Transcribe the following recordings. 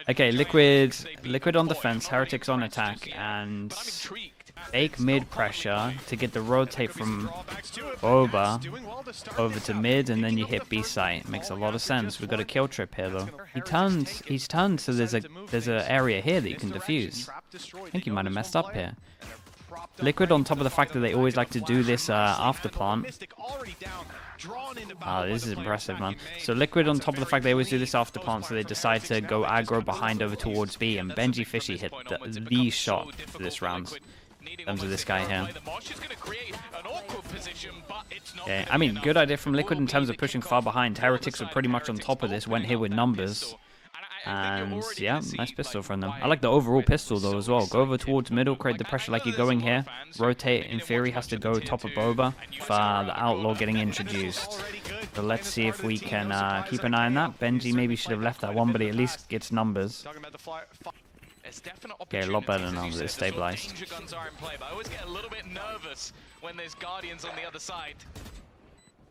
Okay, Liquid on defense, Heretics on attack, and fake mid pressure to get the rotate from Boba over to mid, and then you hit B site. Makes a lot of sense. We've got a kill trip here though. He's turned, so there's a area here that you can defuse. I think he might have messed up here. Liquid on top of the fact that they always like to do this after plant. Oh, this is impressive, man. So Liquid on top of the fact they always do this after plant, so they decide to go aggro behind over towards B, and Benji Fishy hit the shot for this round. In terms of this guy here. Yeah, I mean, good idea from Liquid in terms of pushing far behind. Heretics were pretty much on top of this, went here with numbers. And yeah, nice pistol from them. I like the overall pistol though as well. Go over towards middle, create the pressure like you're going here. Rotate, in theory, has to go top of Boba for the Outlaw getting introduced. So let's see if we can keep an eye on that. Benji maybe should have left that one, but he at least gets numbers. Okay, a lot better now that it's stabilized. I always get a little bit nervous when there's Guardians on the other side.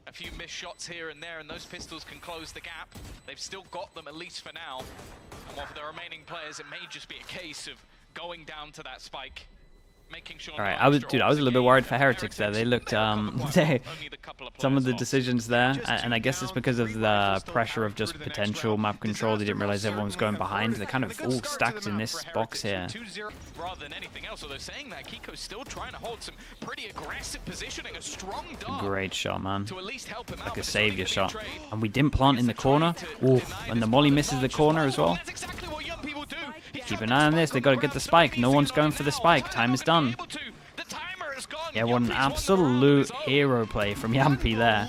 A few missed shots here and there, and those pistols can close the gap. They've still got them, at least for now. And while for the remaining players, it may just be a case of going down to that spike. Alright, I was a little bit worried for Heretics there. They looked, some of the decisions there, and I guess it's because of the pressure of just potential map control. They didn't realize everyone was going behind. They're kind of all stacked in this box here. Rather than anything else, although saying that, Kiko's still trying to hold some pretty aggressive positioning, a strong dart. Great shot, man. Like a savior shot. And we didn't plant in the corner. Oof, and the molly misses the corner as well. Keep an eye on this. They got to get the spike. No one's going for the spike. Time is done. Yeah, what an absolute hero play from Yampi there.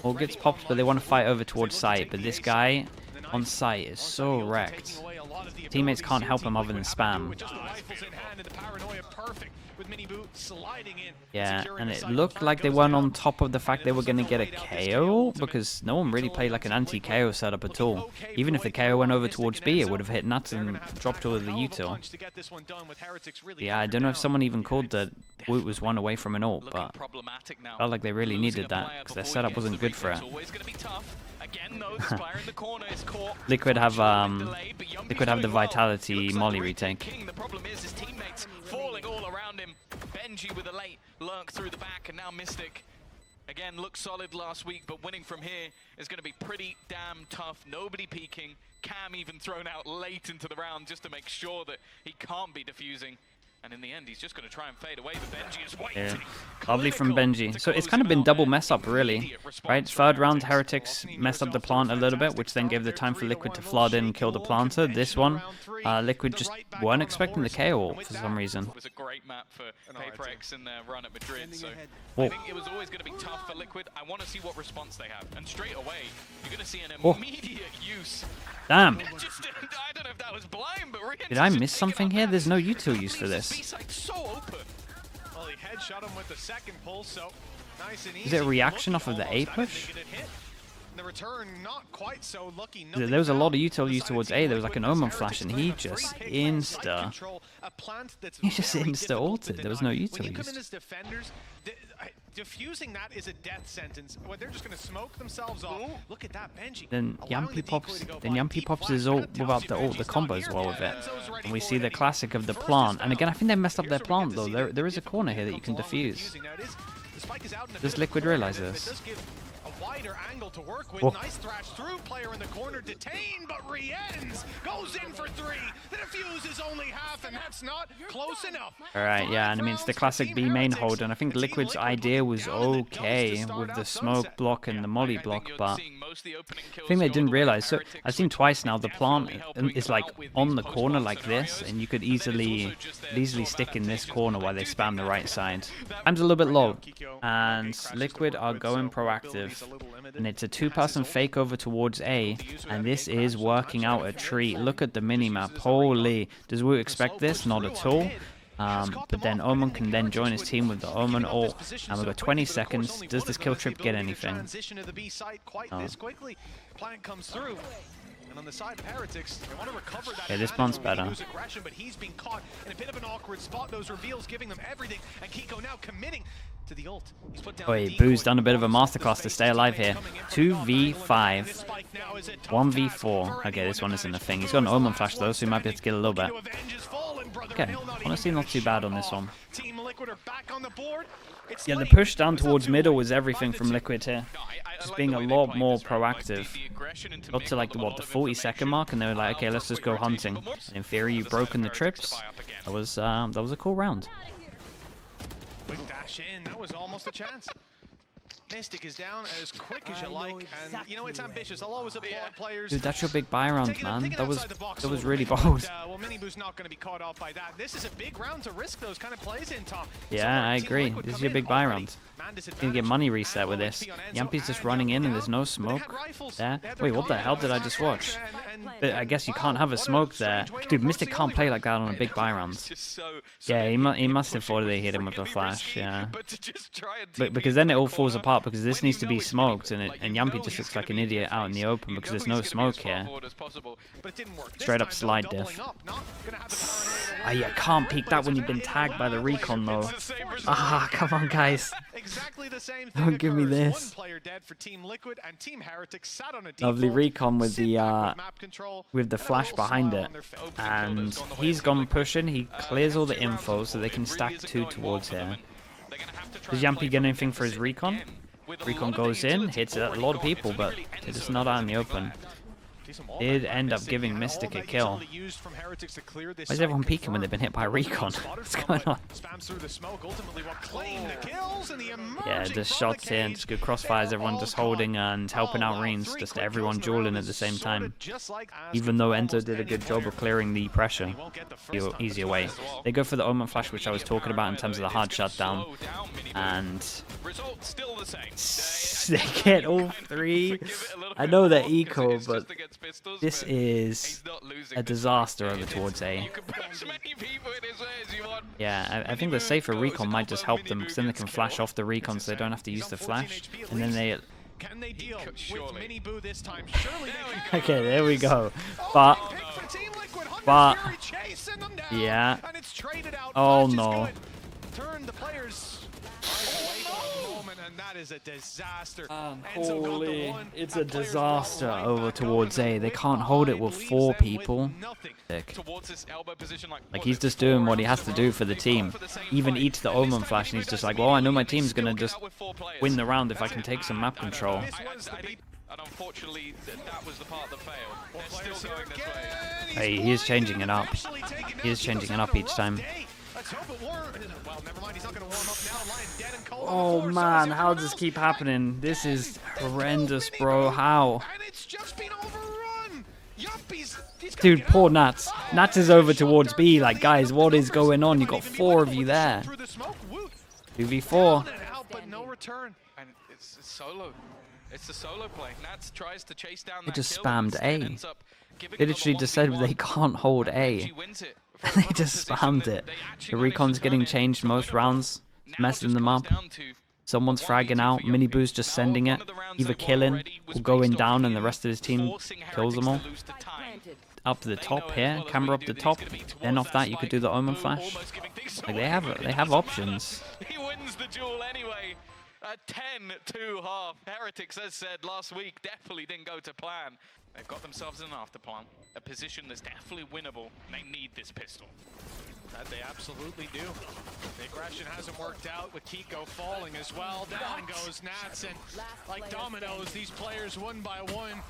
All gets popped, but they want to fight over towards site. But this guy on site is so wrecked. Teammates can't help him other than spam. Yeah, and it looked like they weren't on top of the fact they were going to get a KO, because no one really played like an anti-KO setup at all. Even if the KO went over towards B, it would have hit nuts and dropped all of the util. Yeah, I don't know if someone even called that Woot was one away from an ult, but felt like they really needed that, because their setup wasn't good for it. Liquid have the Vitality Molly retake. The problem is his teammates falling all around him. Benji with a late lurk through the back, and now Mystic again looked solid last week, but winning from here is going to be pretty damn tough. Nobody peeking. Cam even thrown out late into the round just to make sure that he can't be defusing. And in the end, he's just going to try and fade away, but Benji is waiting. Yeah. Lovely from Benji. So it's kind of been double mess up, really. Right? Third round, Heretics messed up the plant a little bit, which then gave the time for Liquid to flood in and kill the planter. This one, Liquid just weren't expecting the KO for some reason. It was a great map for Paper-X in their run at Madrid, so I think it was always going to be tough for Liquid. I want to see what response they have. And straight away, you're going to see an immediate use. Damn. I don't know if that was blind, but did I miss something here? There's no util use for this. Is it a reaction off of the A push? There was a lot of util used towards A. There was like an Omen flash, and he just insta ulted. There was no util used. Diffusing that is a death sentence. When they're just going to smoke themselves off. Look at that, Benji. Then Yampi pops his ult without the combo as well with it. And we see the classic of the plant. And again, I think they messed up their plant though. There is a corner here that you can defuse. Does Liquid realize this? Wider angle to work with. Nice thrash through. Player in the corner detained, but Riens goes in for 3. The defuse is only half, and that's not close enough. Alright, yeah, and I mean, it's the classic B main hold, and I think Liquid's idea was okay with the smoke block and the molly block, but I think they didn't realize. So I've seen twice now, the plant is like on the corner like this, and you could easily stick in this corner while they spam the right side. Time's a little bit low, and Liquid are going proactive. And it's a 2-person fake over towards A, and this is working out a treat. Look at the minimap. Holy, does Woot expect this? Not at all. But then Omen can then join his team with the Omen ult, and we've got 20 seconds. Does this kill trip get anything? Oh. And on the side of Heretics, they want to recover that. Okay, this plant's better. Aggression, but he's being caught in a bit of an awkward spot. Those reveals giving them everything, and Kiko now committing to the ult. He's put down Wait, Boo's done a bit of a masterclass to stay alive here. 2v5, 1v4. Okay, this one isn't a thing. He's got an Omen Flash though, so he might be able to get a little bit. Okay, honestly not too bad on this one. Yeah, the push down towards middle was everything from Liquid here. Just being a lot more proactive. Got to like the 40-second mark, and they were like, okay, let's just go hunting. And in theory, you've broken the trips. That was a cool round. Quick dash in, that was almost a chance. Mystic is down as quick as you like, and you know it's ambitious. I'll always applaud players. Dude, that's your big buy round, man. That was really bold. Well, Miniboo's not going to be caught off by that. This is a big round to risk those kind of plays in, Tom. Yeah, I agree. This is your big buy round. Gonna get money reset with this. Yampi's just running in and there's no smoke there. Wait, what the hell did I just watch? I guess you can't have a smoke there. Dude, Mystic can't play like that on a big buy round. Yeah, he must have thought they hit him with a flash, yeah. But because then it all falls apart because this needs to be smoked and Yampi just looks like an idiot out in the open because there's no smoke here. Straight up slide diff. Ah, you can't peek that when you've been tagged by the recon though. Ah, come on guys. Don't give me this. Lovely recon with the flash behind it. And he's gone pushing, he clears all the info so they can stack two towards here. Does Yampi get anything for his recon? Recon goes in, hits a lot of people, but it's not out in the open. Did end up giving Mystic a kill. Why is everyone peeking when they've been hit by recon? What's going on? Yeah, just shots in, just good crossfires, everyone just holding and helping out Reigns, just everyone dueling at the same time. Even though Enzo did a good job of clearing the pressure easier way. They go for the Omen Flash, which I was talking about in terms of the hard shutdown. And they get all three. I know they're eco, but this is a disaster over towards A. Yeah, I think the safer recon might just help them because then they can flash off the recon so they don't have to use the flash. And then they... Okay, there we go. But... Yeah. Oh no. And that is a disaster. Holy, it's a disaster over towards A. They can't hold it with 4 people. Like he's just doing what he has to do for the team. Even eats the Omen Flash and he's just like, well, I know my team's gonna just win the round if I can take some map control. And unfortunately, that was the part that failed. They're still going this way. Hey, he is changing it up. He is changing it up each time. Oh man, how does this keep happening? This is horrendous, bro. How? Dude, poor Nats. Nats is over towards B. Like, guys, what is going on? You got 4 of you there. 2v4. And it's solo. It's the solo play. Nats tries to chase down. They just spammed A. They literally just said they can't hold A. They just spammed it. The recon's getting changed most rounds. It's messing them up. Someone's fragging out. Miniboo's just sending it. Either killing or going down and the rest of his team kills them all. Up to the top here. Camera up the top. Then off that you could do the Omen Flash. Like they have options. He wins the duel anyway. 10-2 Heretics, as said last week, definitely didn't go to plan. They've got themselves an after plan, a position that's definitely winnable. They need this pistol. That they absolutely do. The aggression hasn't worked out with Kiko falling as well. Down goes Nats, and like dominoes, these players one by one.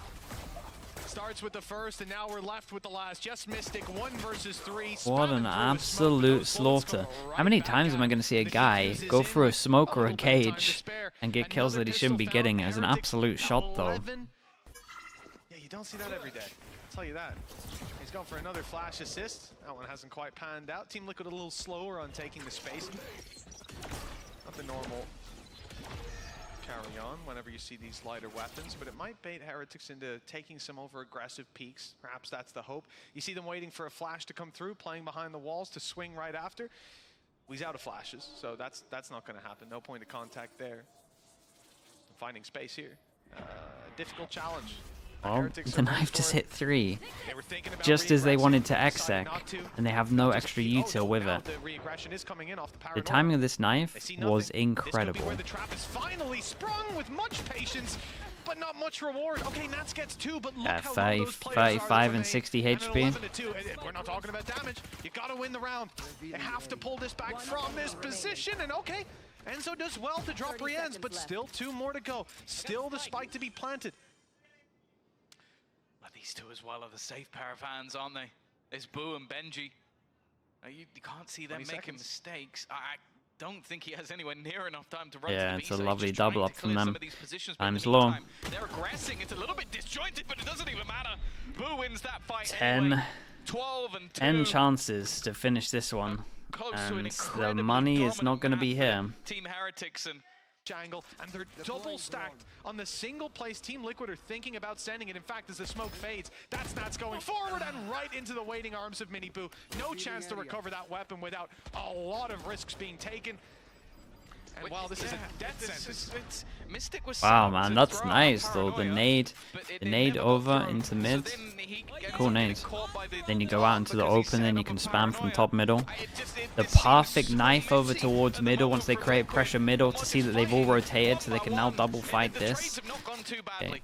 Starts with the first, and now we're left with the last. Just Mystic, 1 versus 3. What an absolute slaughter. How many times am I going to see a guy go through a smoke or a cage and get kills that he shouldn't be getting? It was an absolute shot, though. Yeah, you don't see that every day. I'll tell you that. He's gone for another flash assist. That one hasn't quite panned out. Team Liquid a little slower on taking the space. Not the normal carry on whenever you see these lighter weapons, but it might bait Heretics into taking some over-aggressive peaks. Perhaps that's the hope. You see them waiting for a flash to come through, playing behind the walls to swing right after. Well, he's out of flashes, so that's not going to happen. No point of contact there. Finding space here. Difficult challenge. Oh, the knife just hit 3. Just as they wanted to exec, and they have no extra util with it. The timing of this knife was incredible. The trap is finally sprung with much patience, but not much reward. Okay, Nats gets 2, but look how low those players 35 and 60 HP. We're not talking about damage. You gotta win the round. You have to pull this back from this position, and okay, Enzo does well to drop Rienz, but still 2 more to go. Still the spike to be planted. Well, these two as well are the safe pair of hands, aren't they? There's Boo and Benji. You can't see them making mistakes. I don't think he has anywhere near enough time to run to the it's B a side. lovely Just trying double to up from clear some them. of these positions, but Time's in the low. meantime, they're aggressing. It's a little bit disjointed, but it doesn't even matter. Boo wins that fight 10 anyway. 12 and 2. 10 chances to finish this one. And the money is not going to be here. Team Heretics and Jangle, and they're double stacked on the single place. Team Liquid are thinking about sending it. In fact, as the smoke fades, that's Nats going forward and right into the waiting arms of Mini Boo. No chance to recover that weapon without a lot of risks being taken. And while this is a death sentence, Mystic was Wow, man, that's nice though. The nade over into mid. Cool nade. Then you go out into the open, then you can spam from top middle. The perfect knife over towards middle once they create pressure middle to see that they've all rotated, so they can now double fight this. Okay.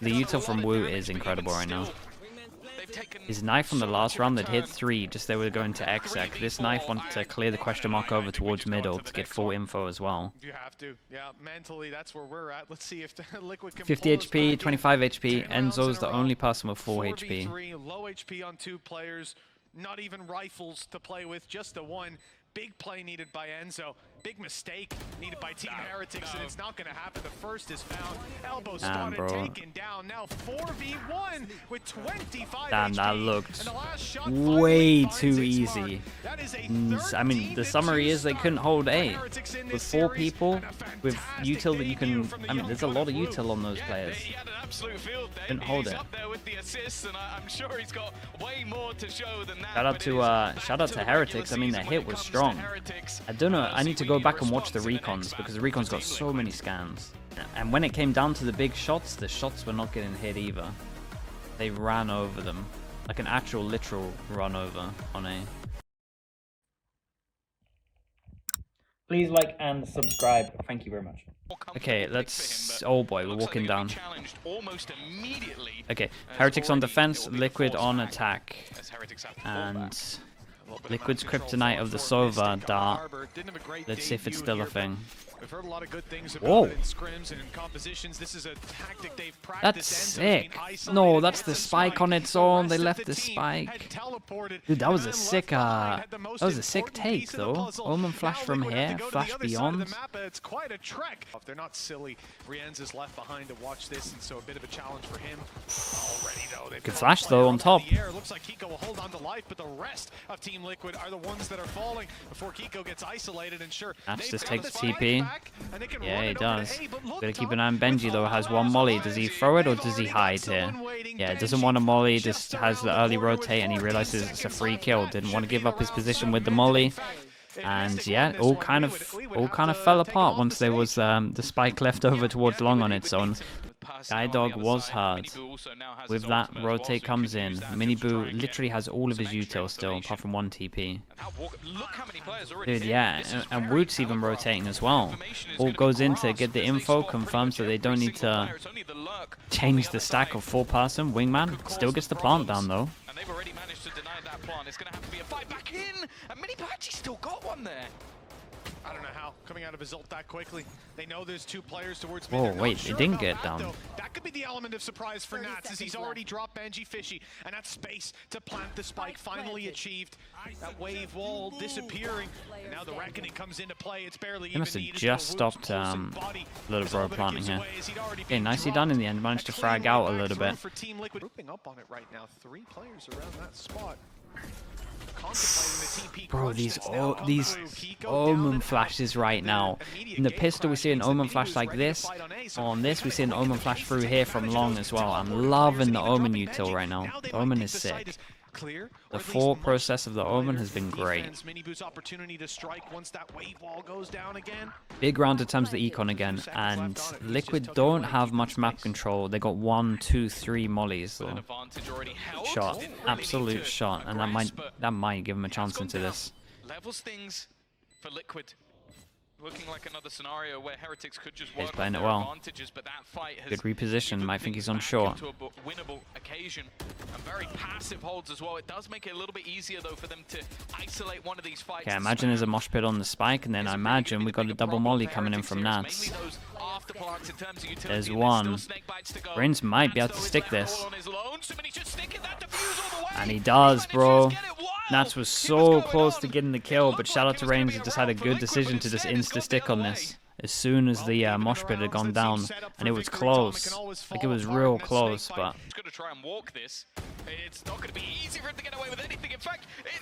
The util from Wu is incredible right now. His knife from the last round that hit 3, just they were going to exec. This knife wanted to clear the question mark over towards middle to get full info as well. You have to. Yeah, mentally, that's where we're at. Let's see if the Liquid can 50 HP, 25 HP. Enzo's the only person with 4 HP. 4v3, low HP on 2 players. Not even rifles to play with, just the one. Big play needed by Enzo. Big mistake needed by Team Heretics, and it's not going to happen. The first is found. Elbow spotted, taken down. Now 4v1 with 25 Damn, HP. that looked way too easy. I mean, the summary is they couldn't hold A. With 4 people, with util that you can... I mean, there's a lot of util on those players. Couldn't hold it. Shout out to Heretics. I mean, their hit was strong. I don't know, I need to go back and watch the recons because the recons got so many scans. And when it came down to the big shots, the shots were not getting hit either. They ran over them. Like an actual literal run over on A. Please like and subscribe. Thank you very much. Okay, let's... Oh boy, we're walking down. Okay, Heretics on defense, Liquid on attack. And Liquid's Kryptonite of the Sova dart. Let's see if it's still a thing. We've heard a lot of good things about Whoa. it in scrims and in compositions. This is a tactic they've practiced. That's sick. No, that's the spike on its own. They left the spike. Dude, that was a sick take though. Omen flash from here, flash beyond. It's quite a trek. If they're not silly, Rienz is left behind to watch this, and so a bit of a challenge for him. Already though, they've Good flash though on top. Looks like Kiko will hold on to life, but the rest of Team Liquid are the ones that are falling before Kiko gets isolated. And sure, Nash just takes TP. Yeah, he does. Gotta keep an eye on Benji though. Has one molly. Does he throw it or does he hide here? Yeah, doesn't want a molly. Just has the early rotate and he realizes it's a free kill. Didn't want to give up his position with the molly. And yeah, all kind of fell apart once there was the spike left over towards long on its own. Guy Dog was hard. With that, rotate comes in. Mini Boo literally has all of his util still, apart from 1 TP. Dude, yeah, and Woot's even rotating as well. All goes in to get the info, confirms that they don't need to change the stack of 4-person. Wingman still gets the plant down though. And they've already managed to deny that plant. It's going to have to be a fight back in. And Mini Boo actually still got one there. I don't know how, coming out of his ult that quickly. They know there's 2 players towards mid. Oh, wait, it didn't get down. Though. That could be the element of surprise for Nats, as he's already dropped Benji Fishy, and that space to plant the spike finally achieved. That wave wall disappearing, and now the reckoning comes into play. It's barely He must have just stopped Little Bro planting here. Okay, nicely done in the end. Managed to frag out a little bit. Grouping up on it right now. 3 players around that spot. Bro, these Omen flashes right now. In the pistol, we see an Omen flash like this. On this, we see an Omen flash through here from long as well. I'm loving the Omen util right now. The Omen is sick. clear. The thought process of the Omen has been great. Minibu's opportunity to strike once that wave wall goes down again. Big round attempts the econ again, and Liquid don't have much map control. They got 1, 2, 3 mollies though. Shot, absolute shot, and that might give him a chance into this. Levels things for Liquid. Looking like another scenario where Heretics could just He's work playing on it their well. advantages, but that fight has Good reposition. I think he's on short. into a winnable occasion. And very passive holds as well. It does make it a little bit easier though for them to isolate one of these fights. Okay, imagine there's a mosh pit on the spike, and then I imagine we got a double molly coming in from Nats. There's one. Brains might be able to stick this. And he does, bro. Nats was so close to getting the kill, but shout out to Reigns, who just had a good decision to just insta-stick on this. As soon as the mosh pit had gone down, and it was close. Like, it was real close, but...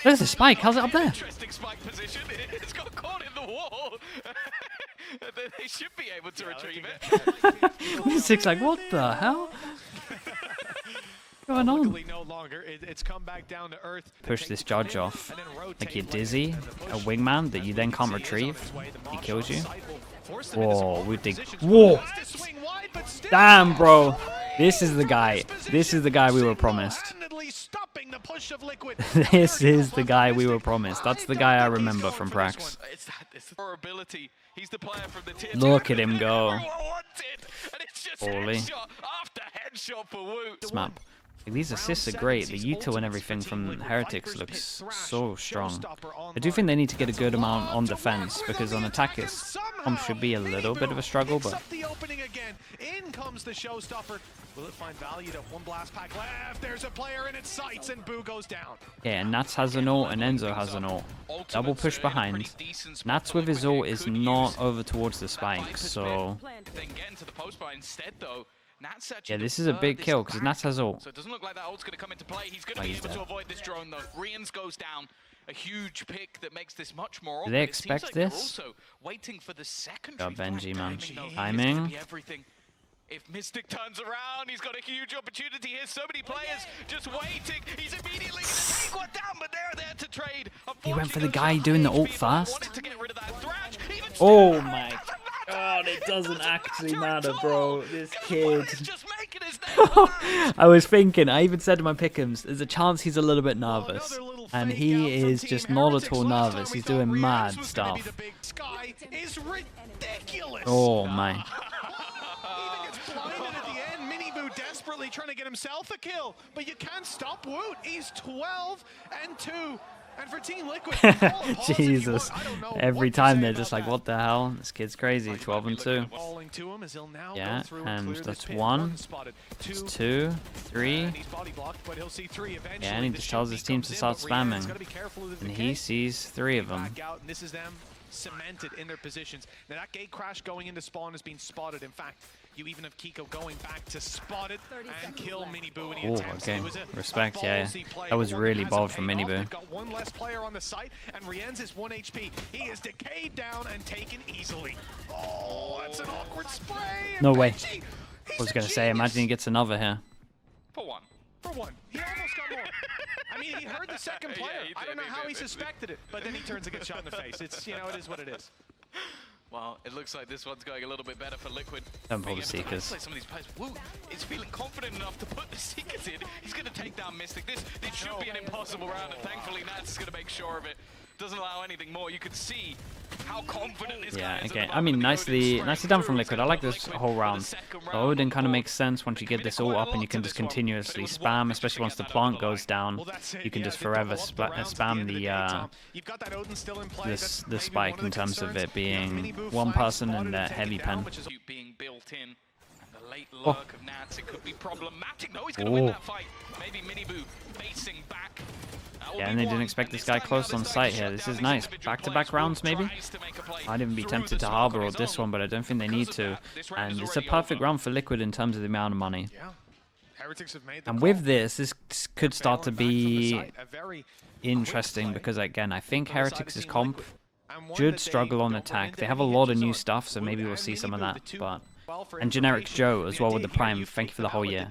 There's the spike, how's it up there? It's got caught in the wall. They should be able to retrieve it. Music's like, what the hell? What's going on? No longer. It's come back down to earth. Push this judge off. Like you're dizzy, a wingman that you then can't retrieve. He kills you. Whoa, we dig. Whoa! Damn, bro. This is the guy. This is the guy we were promised. This is the guy we were promised. That's the guy I remember from Prax. Look at him go. Holy. This map. These assists are great. The util and everything from Heretics looks so strong. I do think they need to get a good amount on defense, because on attack it should be a little bit of a struggle, but... In comes the showstopper. Will it find value to one blast pack left? There's a player in its sights, and Boo goes down. Yeah, Nats has an ult and Enzo has an ult. Double push behind. Nats with his ult is not over towards the spike, so... Yeah, this is a big kill because Nats has ult. So it doesn't look like that ult's going to come into play. He's going to be able to avoid this drone though. Rians goes down. A huge pick that makes this much more awkward. Do they expect like this? Also waiting for the second. Got Benji, man. Timing. If Mystic turns around, he's got a huge opportunity here. So many players just waiting. He's immediately going to take one down, but they're there to trade. He went for the guy doing the ult fast. Oh my god, it doesn't actually matter, bro. This kid. I was thinking, I even said to my pick'ems, there's a chance he's a little bit nervous. And he is just not at all nervous. He's doing mad stuff. Oh my. Desperately trying to get himself a kill, but you can't stop Woot. He's 12-2. And for Team Liquid, Jesus. Every time they're just like, what the hell? This kid's crazy. 12-2. Yeah, and that's 1. That's 2, 3. Yeah, and he just tells his team to start spamming. And he sees 3 of them. This is them cemented in their positions. Now that gate crash going into spawn has been spotted. In fact, you even have Kiko going back to spot it and kill Miniboo when he attempts. Okay. Respect, yeah. That was really bold from Miniboo. Got one less player on the site, and Rienz is 1 HP. He is decayed down and taken easily. Oh, that's an awkward spray. No way. I was going to say, imagine he gets another here. For one. He almost got more. I mean, he heard the second player. Yeah, I don't know how he suspected it, but then he turns and gets shot in the face. It's, you know, it is what it is. Well, it looks like this one's going a little bit better for Liquid. Don't pull the Seekers. Some of these players, Woo is feeling confident enough to put the Seekers in. He's going to take down Mystic. This should be an impossible round, and thankfully Nats is going to make sure of it. Doesn't allow anything more. You can see how confident this guy is. Okay. I mean, nicely done from Liquid. I like this whole round. The Odin kind of makes sense once you get this all up and you can just continuously spam, especially once the plant goes down. You can just forever spam the spike in terms of it being one person and heavy pen. Being built in, and the late lurk of Nats, it could be problematic. No, he's going to win that fight. Maybe Miniboo facing back. Yeah, and they didn't expect this guy close on site here. This is nice. Back-to-back rounds, maybe? I'd even be tempted to harbor or this one, but I don't think they need to. And it's a perfect round for Liquid in terms of the amount of money. And with this could start to be interesting because, again, I think Heretics' comp should struggle on attack. They have a lot of new stuff, so maybe we'll see some of that. But And Generic Joe as well with the Prime. Thank you for the whole year.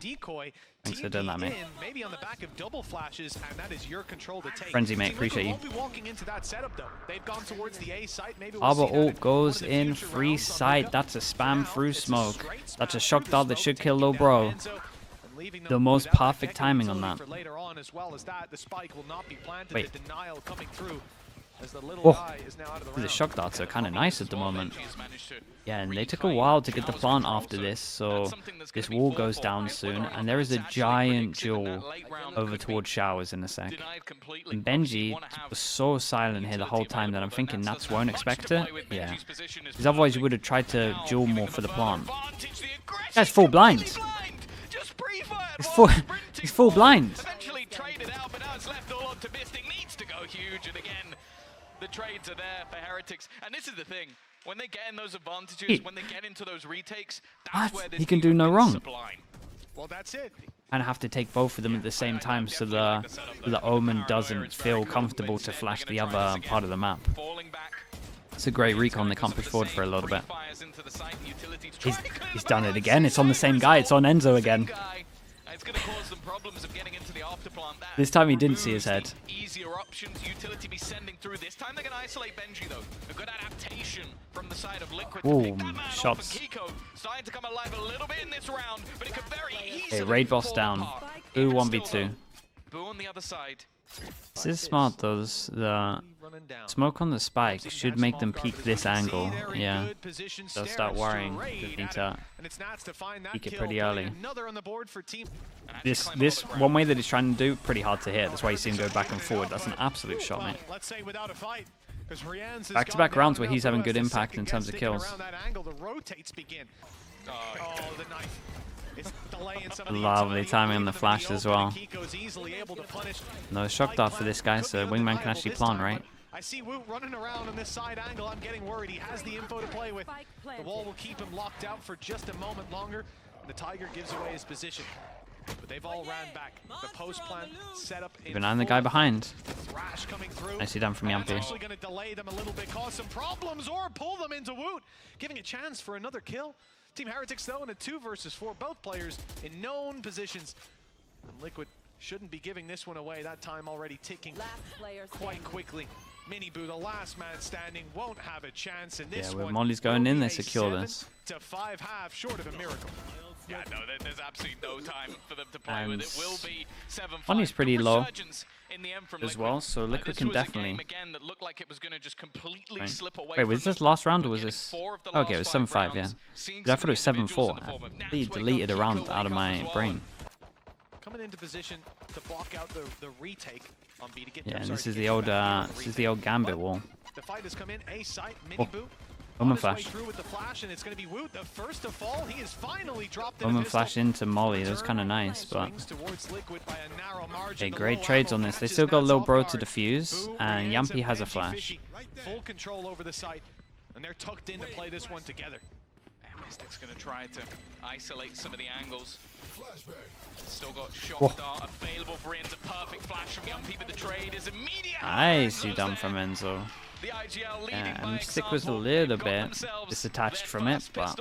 Thanks for doing that, mate. Maybe on the back of double flashes, and that is your control to take. Frenzy, mate, appreciate you. Won't be walking into that setup, though. They've gone towards the A site. Maybe we'll Arbor see that ult goes in free side. That's a spam through smoke. That's a shock dart that should kill Lil Bro. The most perfect timing on that. Wait. Oh, the shock darts are kind of nice at the moment. Yeah, and they took a while to get the plant after this, so this wall goes down soon, and there is a giant duel over towards showers in a sec. And Benji was so silent here the whole time that I'm thinking Nats won't expect it. Yeah, because otherwise you would have tried to duel more for the plant. That's full blind. He's full blind. Eventually traded out, but now it's left all optimistic. Needs to go huge, and again, the trades are there for Heretics. And this is the thing. When they get in those advantages, when they get into those retakes, that's where this he can do no wrong. Sublime. Well, that's it. And have to take both of them at the same time so the Omen doesn't feel comfortable to flash the other part of the map. It's a great recon. They can't push forward for a little bit. He's done it again. It's on the same guy. It's on Enzo again. It's going to cause them problems of getting into the afterplant. This time he didn't see his head. Easier options, utility be sending through. This time they're going to isolate Benji though. A good adaptation from the side of Liquid. Ooh, shots. Kiko starting to come alive a little bit in this round, but it could very easily. Okay, raid boss down. Boo 1v2. Boo on the other side. This is smart though. The smoke on the spike should make them peek this angle. Yeah, they'll start worrying. They need to peek it pretty early. This one way that he's trying to do, pretty hard to hit. That's why you see him go back and forward. That's an absolute shot, mate. Back-to-back rounds where he's having good impact in terms of kills. Lovely timing on the flash as well. No shock dart for this guy, so Wingman can actually plant, right? I see Woot running around on this side angle. I'm getting worried. He has the info to play with. The wall will keep him locked out for just a moment longer. The Tiger gives away his position. But they've all ran back. The post plant set up. Even I'm the guy behind. Thrash coming through. Nicely done from Yampy. Actually going to delay them a little bit, cause some problems, or pull them into Woot, giving a chance for another kill. Team Heretics though in a 2 versus 4, both players in known positions. And Liquid shouldn't be giving this one away. That time already ticking quite quickly. Miniboo, the last man standing, won't have a chance in this one. Yeah, with Molly's going in, they secure this. To 5 half, short of a miracle. Yeah, no, there's absolutely no time for them to play with it. Will be 7-5. Money's pretty low as as well, so Liquid can definitely. Wait, was this last round or was this? Okay, it was 7-5, yeah. I thought it was 7-4. I deleted a round out of my brain. Coming into position to block out the retake on B to get. Yeah, and this is the old Gambit wall. The fight has come in. A site, Miniboo. Omen flash. Through with the flash, and it's going to be Woot, the first to fall. He is finally dropped in Omen flash into Molly. That was kind of nice, but okay, great trades on this. They still got Lil Bro to defuse, and Yampy has a flash. Full control over the site, and they're tucked in to play this one together. Mystic's going to try to isolate some of the angles. Still got shock dart available for Enzo. Perfect flash from Yampy, but the trade is immediate. Nicely done from Enzo. Yeah, and Mystic was a little bit disattached from it, but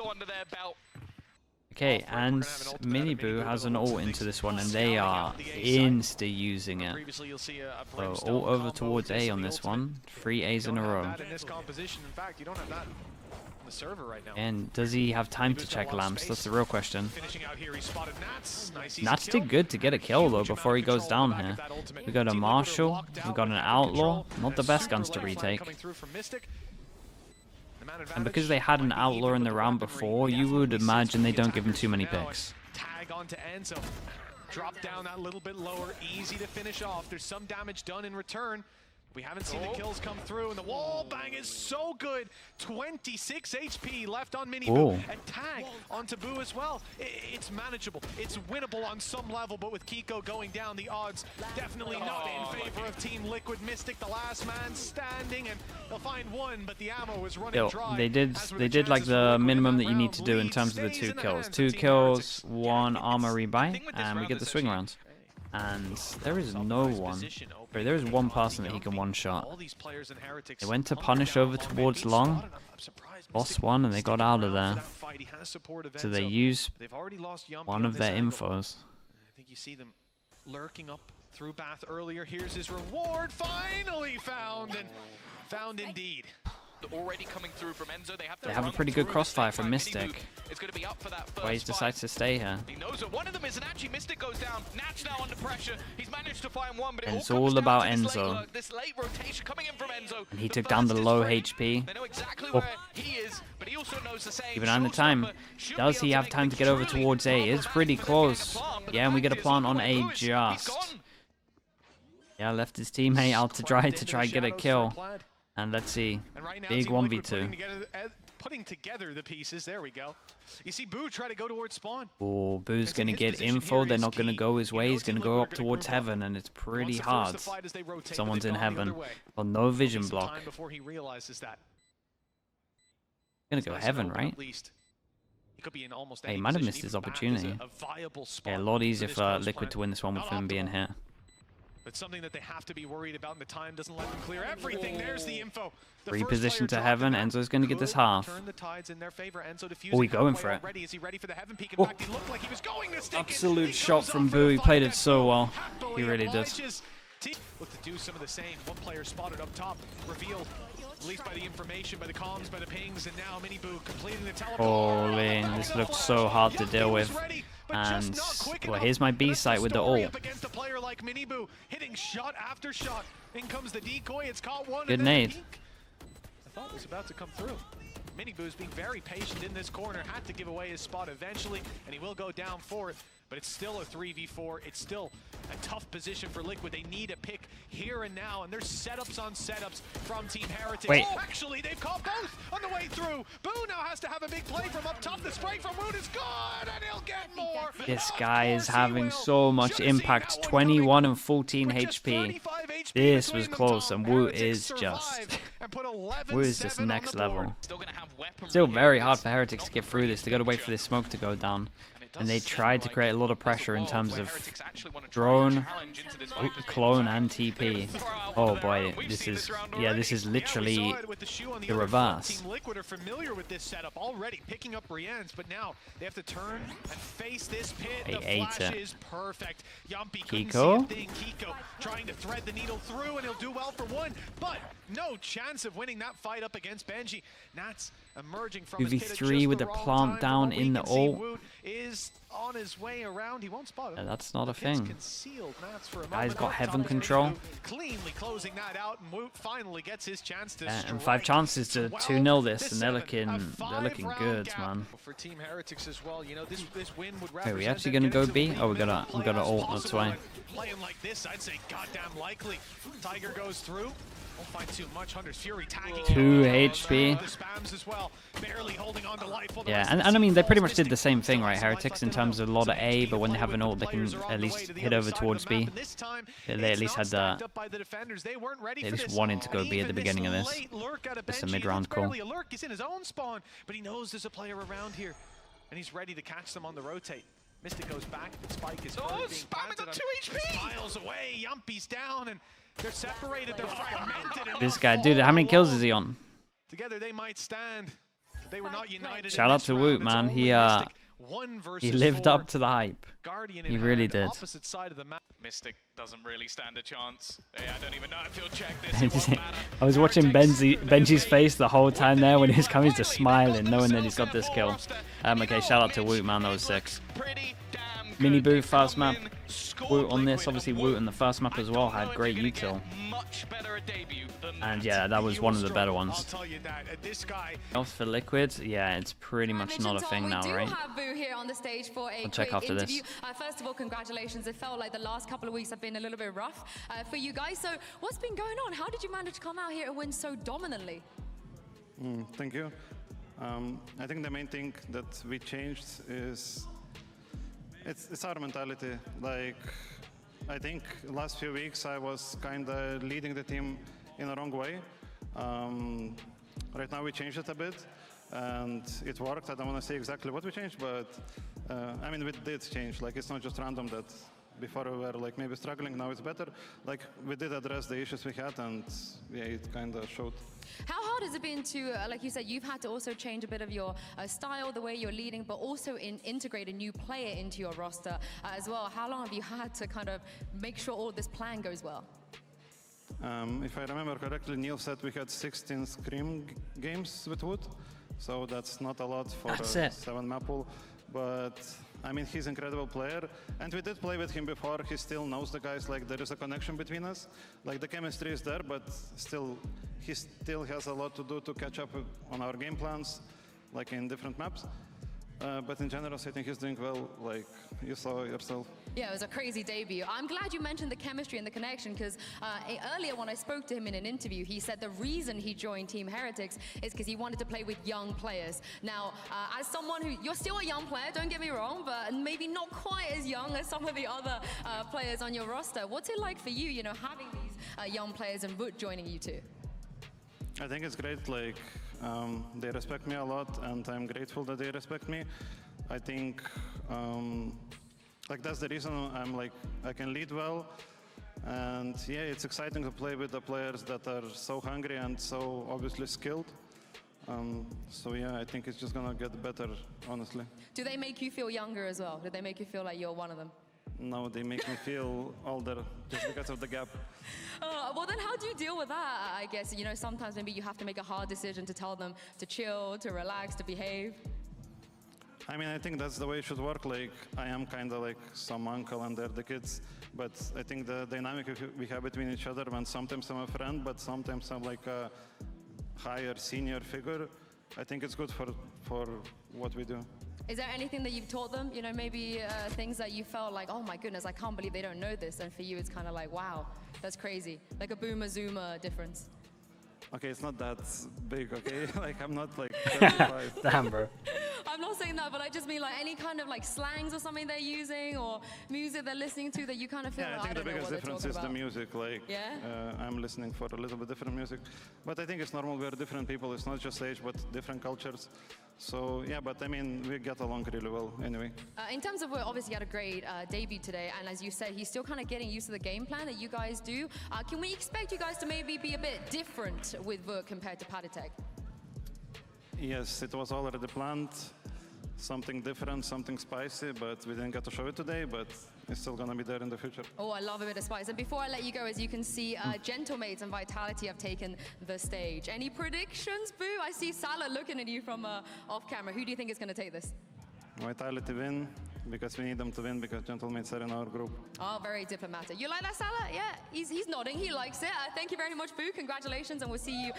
okay, and Miniboo has an ult into this one, and they are insta using it. So all over towards A on this one. 3 A's in a row. And does he have time to check lamps? That's the real question. Nats did good to get a kill though before he goes down here. We got a Marshall, we got an Outlaw, not the best guns to retake. And because they had an Outlaw in the round before, you would imagine they don't give him too many picks. Tag onto Enzo. Drop down that little bit lower, easy to finish off. There's some damage done in return. We haven't seen the kills come through, and the wall bang is so good. 26 HP left on Miniboo, and tag onto Boo as well. It's manageable. It's winnable on some level, but with Kiko going down, the odds definitely not in favor of Team Liquid. Mystic, the last man standing, and they'll find one, but the ammo is running dry. They did like the minimum that you need to do in terms of the 2 kills. 2 kills, 1 armor rebuy, and we get the swing rounds. And there is no one Sorry, there is one person that he can one-shot. All these players in Heretics. They went to punish over towards long. Lost one, and they got out of there. So they use one of their infos. I think you see them lurking up through Bath earlier. Here's his reward, finally found, and found indeed. Already coming through from Enzo. They have a pretty good crossfire from Mystic. It's going to be up for that Why he decides to stay here. He knows that one of them is, and actually Mystic goes down. Natch now under pressure. He's managed to find one, but and it's all about Enzo. This late rotation coming in from Enzo. And he took down the low HP. They know exactly where he is, but he also knows the same. Even on the time. Does he have time to get over towards A? It's pretty close. Yeah, and we get a plant on A just. Yeah, left his teammate out to try get a kill. And let's see, big 1v2. Putting together the pieces, there we go. You see Boo try to go towards spawn. Oh, Boo's going to get info, they're not going to go his way, he's going to go up towards heaven, and it's pretty hard. Someone's in heaven. Well, no vision block. Going to go heaven, right? Hey, he might have missed his opportunity. Yeah, a lot easier for Liquid to win this one with him being here. But something that they have to be worried about, and the time doesn't let them clear everything. There's the info. Reposition to heaven. Enzo's going to get this half. Oh, he going for it. Oh. Absolute shot from Boo. He played it so well. He really did. Look to do some of the same. One player spotted up top, revealed, at least by the information, by the comms, by the pings, and now Mini-Boo completing the teleport. Holy, this looked so hard to deal with. And, well, here's my B site with the ult. Against a player like Mini-Boo, hitting shot after shot. In comes the decoy, it's caught one. Good nade. I thought it was about to come through. Mini-Boo's being very patient in this corner, had to give away his spot eventually, and he will go down for it. But it's still a 3v4. It's still a tough position for Liquid. They need a pick here and now, and there's setups on setups from Team Heretics. Wait. Oh, actually, they've caught both on the way through. Boo now has to have a big play from up top. The spray from Wood is good, and he'll get more. This guy is having so much impact. 21 and 14 HP. This was close, and Wu is just... Wu is just next level. Still very hard for Heretics to get through this. They got to wait for this smoke to go down. And they tried to create a lot of pressure in terms of drone, clone, and TP. Oh boy, this is literally the reverse. Liquid are familiar with this setup already, picking up Brienne's, but now they have to turn and face this pit. The flash is perfect. Yumpy couldn't see a thing. Kiko trying to thread the needle through, and he'll do well for one, but no chance of winning that fight up against Benji. Nats emerging from 2v3 with the plant down in the ult. Is on his way around. He won't spot him. Yeah, that's not a thing. For a Guy's got heaven control. Cleanly closing that out, and Woot finally gets his chance to and 5 chances to 2-0 this, and they're looking good, man. For Team Heretics as well, you know, this win would Are we actually gonna go B? Oh, we got an ult. That's why. Playing like this, I'd say goddamn likely. Tiger goes through. Won't find too much. Hunter's Fury tagging 2 HP. The spams as well. Barely holding on to life. Yeah, and I mean, they pretty much did the same thing, right? Heretics in terms of a lot of A, but when they have an ult, they can at least hit over towards B. They at least had the... They at least wanted to go B at the beginning of this. It's a mid-round call. He's in his own spawn, but he knows there's a player around here, and he's ready to catch them on the rotate. Mystic goes back, Spike is spamming the 2 HP! Miles away, Yumpy's down, and they're separated, they're fragmented. This guy, dude, how many kills is he on? Together they might stand. They were not united. Shout out to Woot, man. He lived up to the hype. He really did. Mystic doesn't really stand a chance. Yeah, I don't even know if he'll check this. I was watching Benji's face the whole time there when he was coming to smiling, knowing that he's got this kill. Okay, shout out to Woot, man. That was 6. Mini-Boo, first map. Woot on this, obviously Woot in the first map as well had great util. And yeah, that was one of the better ones. Health for Liquid, yeah, it's pretty much not a thing now, right? I'll check after this. First of all, congratulations. It felt like the last couple of weeks have been a little bit rough for you guys. So what's been going on? How did you manage to come out here and win so dominantly? Thank you. I think the main thing that we changed is it's our mentality. Like, I think last few weeks I was kind of leading the team in a wrong way. Right now we changed it a bit, and it worked. I don't want to say exactly what we changed, but I mean, we did change. Like, it's not just random that before we were like maybe struggling, now it's better. Like we did address the issues we had, and yeah, it kind of showed. How hard has it been to, like you said, you've had to also change a bit of your style, the way you're leading, but also integrate a new player into your roster as well. How long have you had to kind of make sure all this plan goes well? If I remember correctly, Neil said we had 16 Scream games with Wood, so that's not a lot for a 7-map pool. But I mean, he's an incredible player, and we did play with him before. He still knows the guys. Like there is a connection between us. Like the chemistry is there, but still, he still has a lot to do to catch up on our game plans, like in different maps. But in general, I think he's doing well, like you saw yourself. Yeah, it was a crazy debut. I'm glad you mentioned the chemistry and the connection, because earlier when I spoke to him in an interview, he said the reason he joined Team Heretics is because he wanted to play with young players. Now, as someone who, you're still a young player, don't get me wrong, but maybe not quite as young as some of the other players on your roster. What's it like for you, you know, having these young players and Wood joining you too? I think it's great, like, they respect me a lot, and I'm grateful that they respect me. I think, like, that's the reason I'm like, I can lead well, and yeah, it's exciting to play with the players that are so hungry and so obviously skilled. So yeah, I think it's just gonna get better, honestly. Do they make you feel younger as well? Do they make you feel like you're one of them? No, they make me feel older just because of the gap. Well, then how do you deal with that? I guess, you know, sometimes maybe you have to make a hard decision to tell them to chill, to relax, to behave. I mean, I think that's the way it should work. Like, I am kind of like some uncle and they're the kids. But I think the dynamic we have between each other, when sometimes I'm a friend, but sometimes I'm like a higher senior figure, I think it's good for what we do. Is there anything that you've taught them? You know, maybe things that you felt like, oh my goodness, I can't believe they don't know this. And for you, it's kind of like, wow, that's crazy. Like a boomer-zoomer difference. Okay, it's not that big, okay? Like, I'm not like 35. Damn, bro. I'm not saying that, but I just mean like any kind of like slangs or something they're using or music they're listening to that you kind of feel Yeah, like, I think the biggest difference is the music. Like, yeah? I'm listening for a little bit different music. But I think it's normal. We're different people. It's not just age, but different cultures. So, yeah, but I mean, we get along really well anyway. In terms of, we obviously had a great debut today, and as you said, he's still kind of getting used to the game plan that you guys do. Can we expect you guys to maybe be a bit different with Vuk compared to Paditech? Yes, it was already planned. Something different, something spicy, but we didn't get to show it today, but it's still going to be there in the future. Oh, I love a bit of spice. And before I let you go, as you can see, Gentlemates and Vitality have taken the stage. Any predictions, Boo? I see Salah looking at you from off camera. Who do you think is going to take this? Vitality win, because we need them to win, because Gentlemates are in our group. Oh, very diplomatic. You like that, Salah? Yeah, he's nodding. He likes it. Thank you very much, Boo. Congratulations, and we'll see you